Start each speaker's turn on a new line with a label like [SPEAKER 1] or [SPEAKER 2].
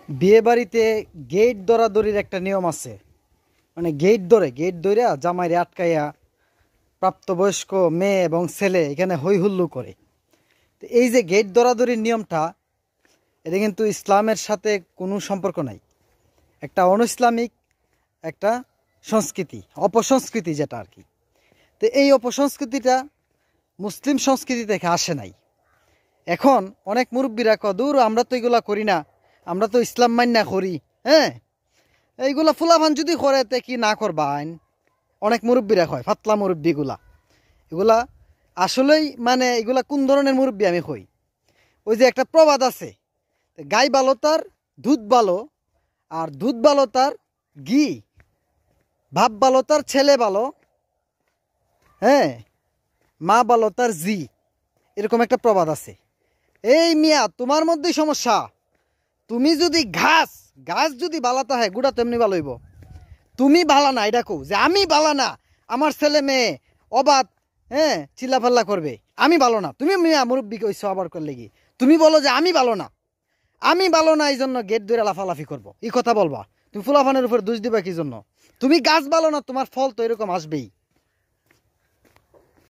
[SPEAKER 1] বিয়ে বাড়িতে গেট দরাদরির একটা নিয়ম আছে। মানে গেট ধরে জামাইরে আটকাইয়া প্রাপ্তবয়স্ক মেয়ে এবং ছেলে এখানে হই হুল্লু করে। তো এই যে গেট দরাদরির নিয়মটা, এটা কিন্তু ইসলামের সাথে কোনো সম্পর্ক নাই। একটা ইসলামিক একটা সংস্কৃতি, অপসংস্কৃতি যেটা আর কি। তো এই অপসংস্কৃতিটা মুসলিম সংস্কৃতি থেকে আসে নাই। এখন অনেক মুরব্বীরা দূর আমরা তো এগুলা করি না, আমরা তো ইসলাম মান্যা করি। হ্যাঁ, এইগুলা ফুলাফান যদি করে তে কি না করবা আইন, অনেক মুরব্বীরা কয়, ফাতলা মুরব্বীগুলা। এগুলা আসলেই মানে এগুলা কোন ধরনের মুরব্বী আমি কই, ওই যে একটা প্রবাদ আছে, গাই ভালো তার দুধ ভালো, আর দুধ ভালো তার ঘি, ভাব ভালো তার ছেলে ভালো, হ্যাঁ, মা ভালো তার জি, এরকম একটা প্রবাদ আছে। এই মিয়া, তোমার মধ্যেই সমস্যা। তুমি যদি ঘাস গাছ যদি বালাতা হয় গুড়া তেমনি ভালো হইব। তুমি বালা না, এটা কও যে আমি বালা না, আমার ছেলে মেয়ে অবাধ, হ্যাঁ, চিল্লাফাল্লা করবে, আমি ভালো না। তুমি মিয়া মুরব্বী কইছো আবার করলে কি, তুমি বলো যে আমি ভালো না, আমি ভালো না, এই জন্য গেট ধরে লাফালাফি করবো, এই কথা বলবা? তুমি ফুলাফানের উপর দোষ দিবা কি জন্য? তুমি গাছ ভালো না, তোমার ফল তো এরকম আসবেই।